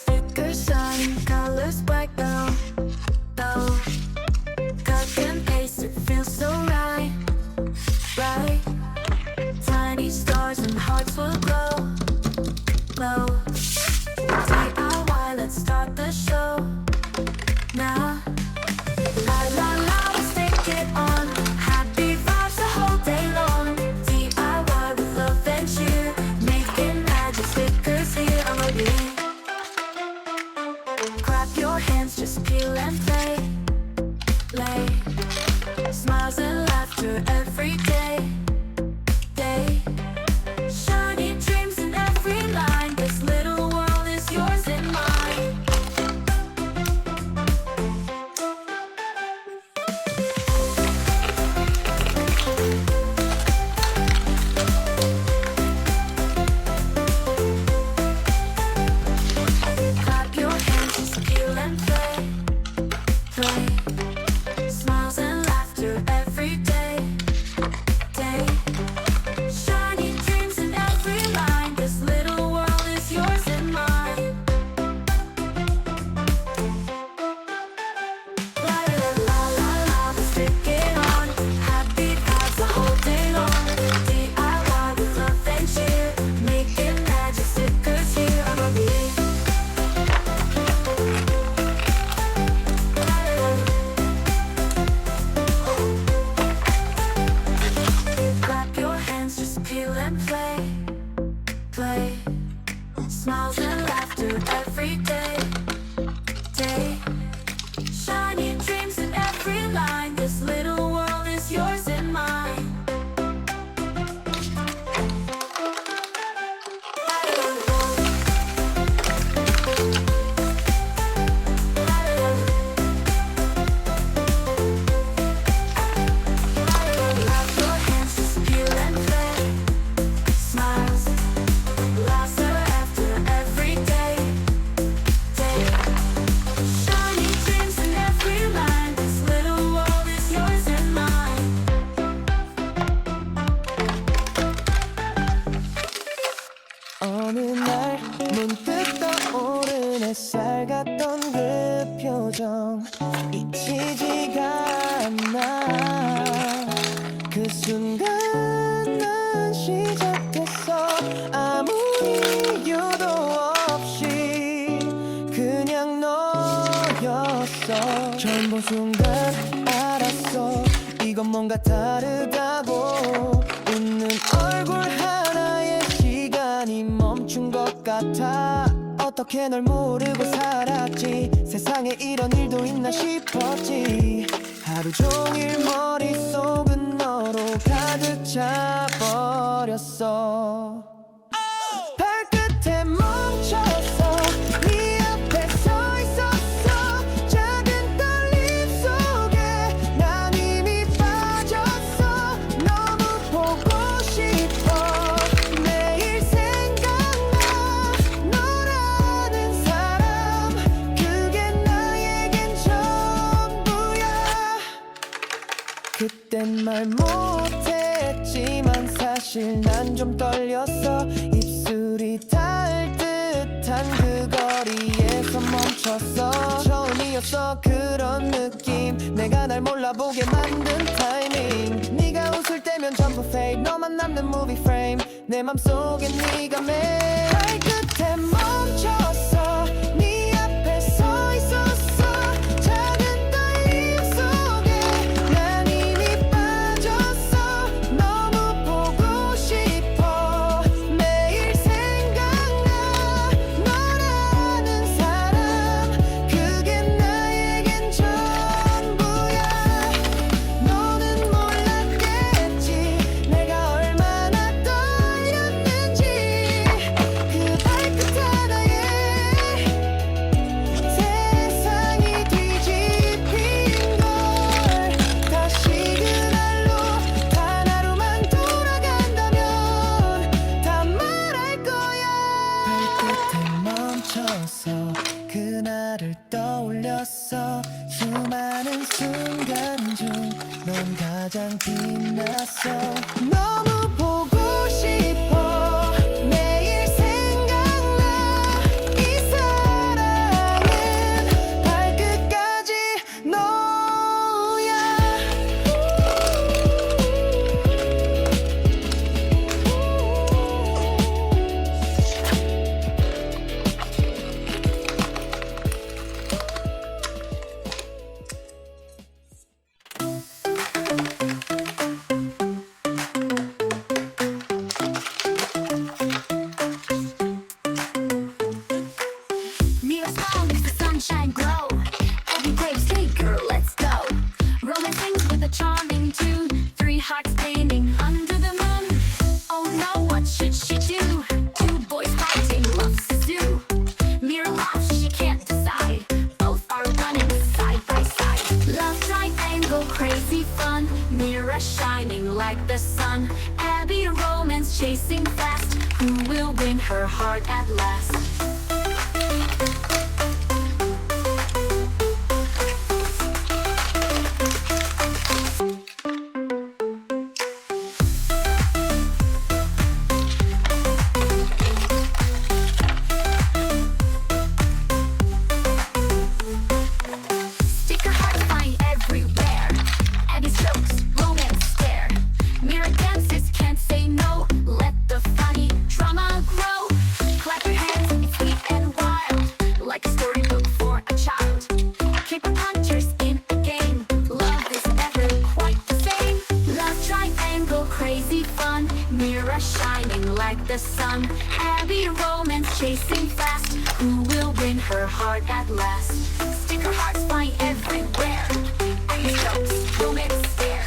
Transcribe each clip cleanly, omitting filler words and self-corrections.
Thicker sun, colors black though. Cut and paste, it feels so right. Tiny stars and hearts will glow. DIY, let's start the show now. La la la, let's take it on. Happy vibes the whole day long. DIY with love and cheer, making magic stickers here on the beat. Clap your hands, just peel and play. Smiles and laughter every day. Shiny dreams in every line. This little world is yours and mine. Clap your hands, just peel and play. Smiles and laughter every day. Shiny dreams in every line. This little world is yours and mine. La la la la la, let's take it on. Happy vibes the whole day long. DIY with love and cheer, making magic stickers here on the beat. Clap your hands, just peel and play. Smiles and laughter every day. Shiny dreams in every line. This little world is yours and mine. Clap your hands, just peel and play. Smiles, laughter after every day. Shiny dreams in every line. This little world is yours and mine. 어느 날 문득 떠오른 햇살 같던 그 표정 잊히지가 않아. 그 순간 난 시작했어. 아무 이유도 없이 그냥 너였어. 처음 본 순간 알았어. 이건 뭔가 다르다고. 웃는 얼굴 하나에 시간이 멈춘 것 같아. 어떻게 널 모르고 살았지. 세상에 이런 일도 있나 싶었지. 하루 종일 머릿속은 너로 가득 차버렸어. 발끝에 멈췄어. 네 앞에 서 있었어. 작은 떨림 속에 난 이미 빠졌어. 너무 보고 싶어. 매일 생각나. 너라는 사람, 그게 나에겐 전부야. 그땐 말 못했지만 사실 난 좀 떨렸어. 입술이 닿을 듯한 그 거리에서 멈췄어. 처음이었어 그런 느낌. 내가 날 몰라보게 만든 타이밍. 네가 웃을 때면 전부 fake. 너만 남는 movie frame. 내 맘속에 네가 매일 발끝에 멈췄어. 네 앞에 서 있었어. 작은 떨림 속에 난 이미 빠졌어. 너무 보고 싶어. 매일 생각나. 너라는 사람, 그게 나에겐 전부야. 너는 몰랐겠지. 내가 얼마나 떨렸는지. 그 발끝 하나에 chasing fast. Who will win her heart at last? Sticker hearts flying everywhere. Abby's jokes, romance stare. Mirror dances, can't say no. Let the funny drama grow. Clap your hands, it's sweet and wild, like a storybook for a child. K-pop hunters in a game. Love is never quite the same. Love triangle, crazy fun. Mirror shining like the sun. Abby romance chasing fast. Who will win her heart at last? Sticker hearts flying everywhere. Abby's jokes, romance stare.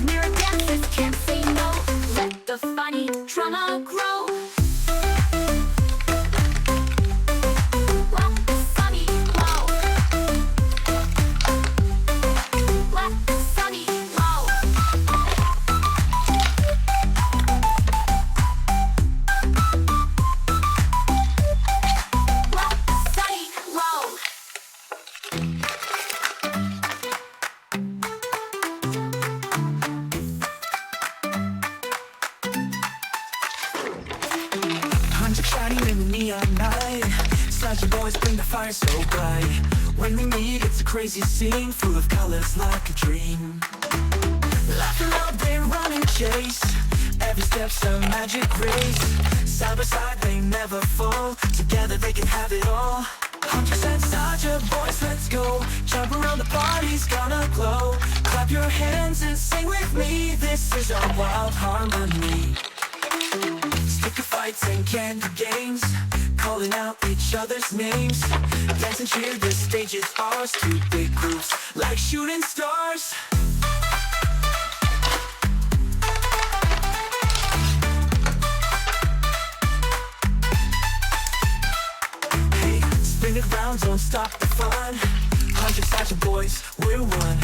Mirror dances, can't say no. Let the funny drama grow. Wow, sunny, wow. Wow, sunny, wow. Wow, sunny, wow. Huntrix shining in the neon night. Saja Boys bring the fire so bright. When we meet, it's a crazy scene, full of colors like a dream. Laugh and love, they run and chase. Every step's a magic race. Side by side, they never fall. Together, they can have it all. Huntrix and Saja Boys, let's go. Jump around, the party's gonna glow. Clap your hands and sing with me. This is our wild harmony. Sticker fights and candy games, calling out each other's names. Dance and cheer, the stage is ours. Two big groups, like shooting stars. Hey, spin it round, don't stop the fun. Huntrix, Saja Boys, we're one.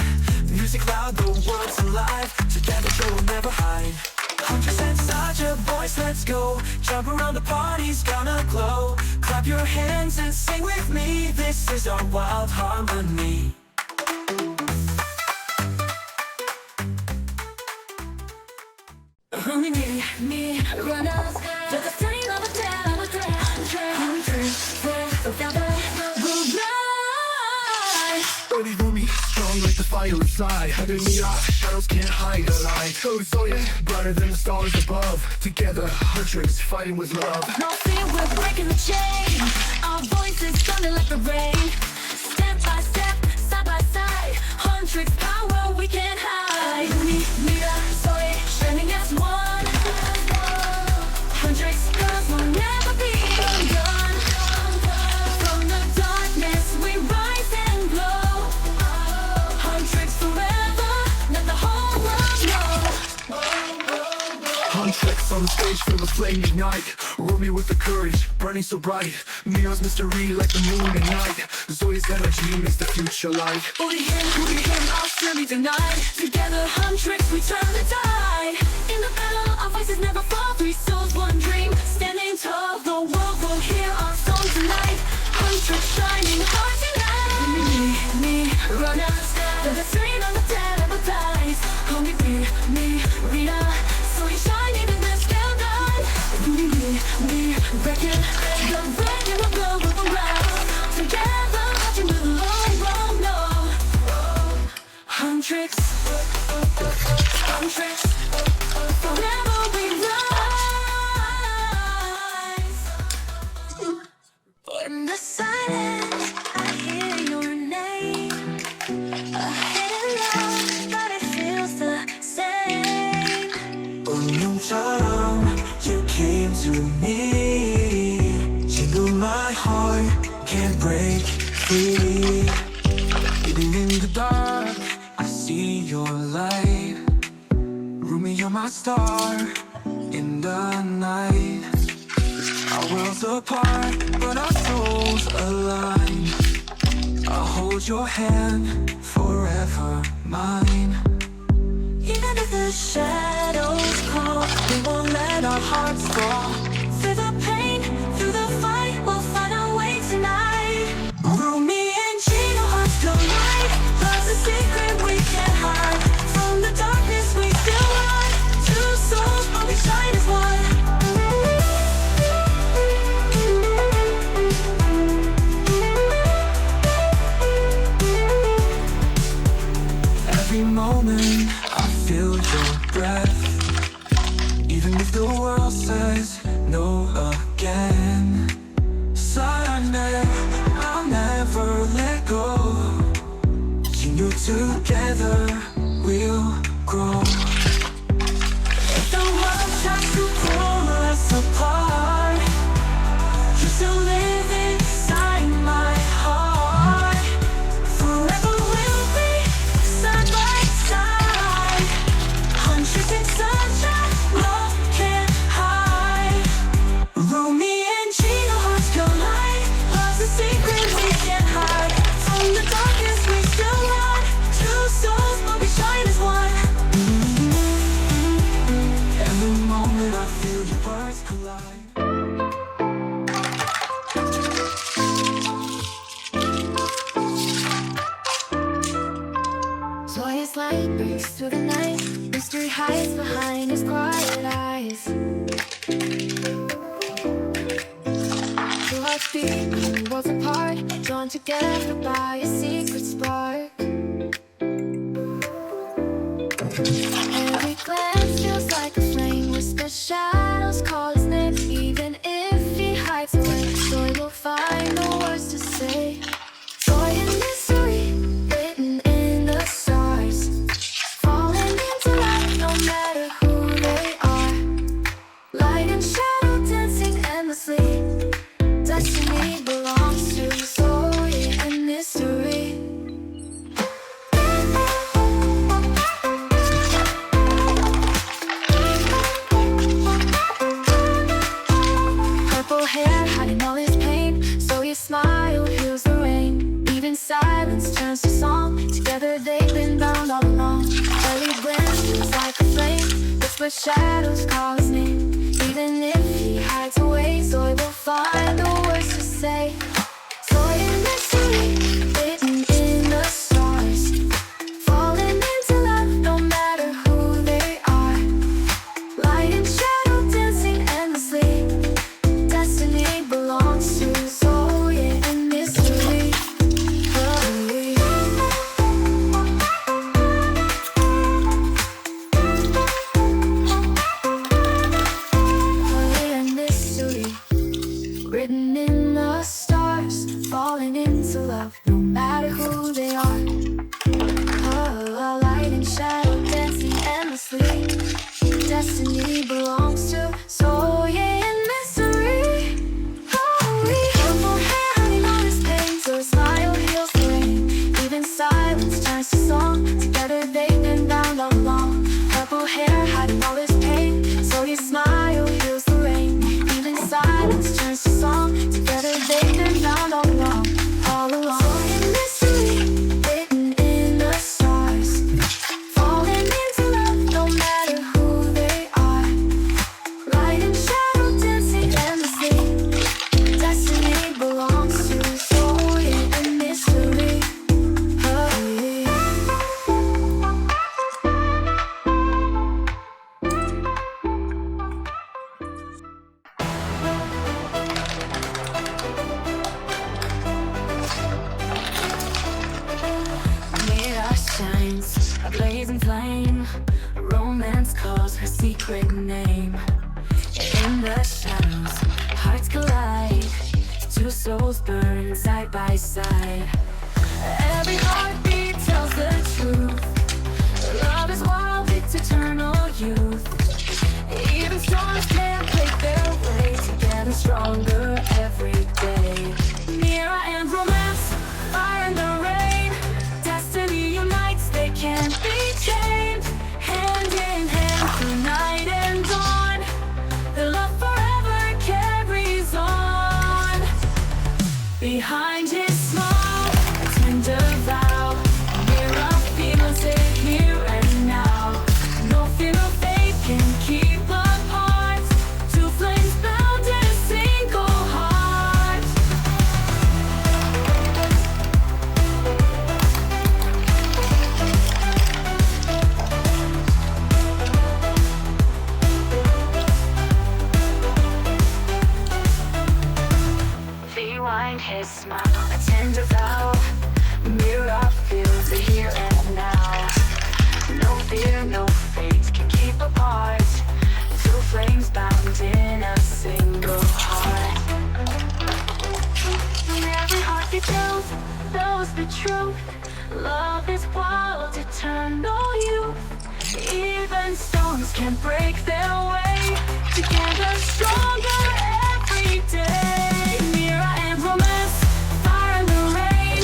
Music loud, the world's alive. Together, we'll never hide. Huntrix and Saja Boys, let's go. Jump around, the party's gonna glow. Clap your hands and sing with me. This is our wild harmony. Me, runners, just the same of a Body roomy, strong like the fire inside. Under me out, shadows can't hide a light. Oh, so yeah, brighter than the stars above. Together, Huntrix, fighting with love. No fear, we're breaking the chain. Our voices thunder like the rain. Step by step, side by side. Huntrix power, we can't hide. Mira, soy, shining as one. Huntrix girls will never be undone. From the darkness, we rise and glow. Huntrix forever, let the whole world know. Huntrix on the stage, feel the flame ignite. Ruby with the courage, burning so bright. Mira's mystery like the moon at night. Zoe's energy makes the future light. Only him, I'll still be denied. Together, Huntrix, we turn the tide. In the battle, our voices never fall. Three souls, one dream, standing tall. The world will hear our song tonight. Huntrix shining hard tonight. Me, runners, the train on the dead of the dice. Only me, Rita, so we shining in the skyline. Me, breaking the breaking of the world around. Together, watching the long road know. Huntrix, forever we rise. In the silence, I hear your name. A hidden love, but it feels the same. 운명처럼 you came to me. 지금 my heart can't break free. Even in the dark, I see your light. Rumi, you're my star in the night. Our worlds apart, but our souls align. I'll hold your hand forever mine. Even if the shadows call, we won't let our hearts fall. Through the pain, through the fight, we'll find our way tonight. Rumi and Gino, hearts collide. Love's a secret we can't hide. From the darkness we still run. Two souls, but we shine as one. Every moment I feel your breath. Even if the world says no again. Saja, I'll never let go. You knew together we'll grow. If the world tries to pull us apart, you still live inside my heart. Forever we'll be side by side. Huntrix and Saja, love can't hide. Rumi and Gino, hearts collide. Love's a secret we can't hide. From the darkness we still run. Two souls, but we shine as one. Every moment I feel your words collide. Joyous light breaks through the night. Mystery hides behind his quiet eyes. Two hearts beat, worlds apart, drawn together by a secret spark. Every glance feels like a flame. Whisper shadows call his name. Even if he hides away, joy will find the words to say. Joy and mystery written in the stars, falling into light no matter who they are. Light and shadow dancing endlessly. Destiny belongs to story and mystery. Purple hair hiding all his pain, so your smile heals the rain. Even silence turns to song. Together they've been bound all along. Early blends feels like a flame. Whisper shadows call his name. Even if he hides away, Zoe will find the words to say. Joy and mystery written in the stars, falling into love no matter who they are. Light and shadow dancing endlessly. Destiny belongs to Zoe and mystery. Written in the stars, falling into love, no matter who they are. Light and shadow dancing endlessly. Destiny belongs to Zoe and mystery. Purple hair hiding all his pain, so his smile heals the rain. Even silence turns to song. Together they've been bound all along. Purple hair hiding all his pain, so his smile heals the rain. Even silence turns to song. Together they've been bound all along, all along. Joy and mystery written in the stars, falling into love no matter who they are. Light and shadow dancing endlessly. Destiny belongs to Zoe and mystery. Mirror shines, a blazing flame. Romance calls her secret name. In the shadows, hearts collide. Two souls burn side by side. Every heartbeat tells the truth. Love is wild, it's eternal youth. Even storms can't break their way. Together stronger every day. Mirror and romance, fire and the rain. Destiny unites, they can't be chained. Hand in hand through night and dawn. The love forever carries on. Behind his smile, a tender vow. Mirror feels it here and now. his smile, a tender vow. Mirror feels the here and now. No fear, no fate can keep apart. Two flames bound in a single heart. Every heart they tells knows the truth. Love is wild, eternal youth. Even storms can break their way. Together stronger every day. Mira and romance, fire and the rain.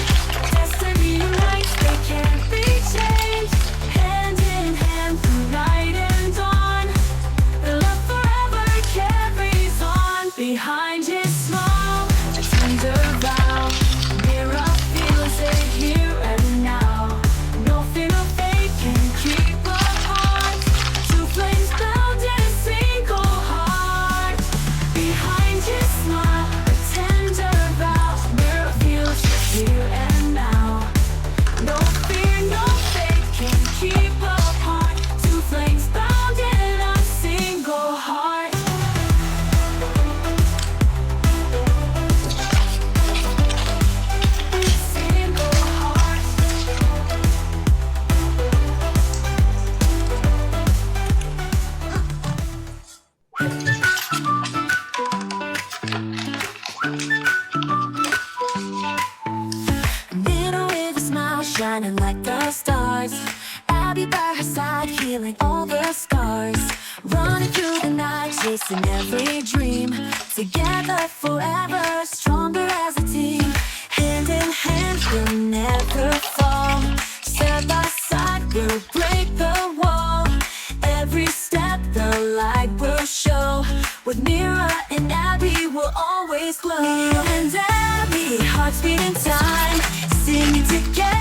Destiny unites, they can't be changed. Hand in hand through night and dawn. The love forever carries on. Behind his smile, a tender vow. Mira feels it here and now. No fear, no fate can keep apart. Two flames bound in a single heart. Behind his smile, a tender vow. Mira feels it here and now. No fear, no fate can keep apart. Two flames bound in a single heart. Single heart. Nina with a smile shining like the stars. Abby by her side healing all the scars. Running through the night chasing every dream. Together forever, stronger as a team. Hand in hand we'll never fall. Side by side we'll break the wall. Every step the light will show. With Mira and Abby we'll always glow. Mira and Abby, hearts beating time, singing together.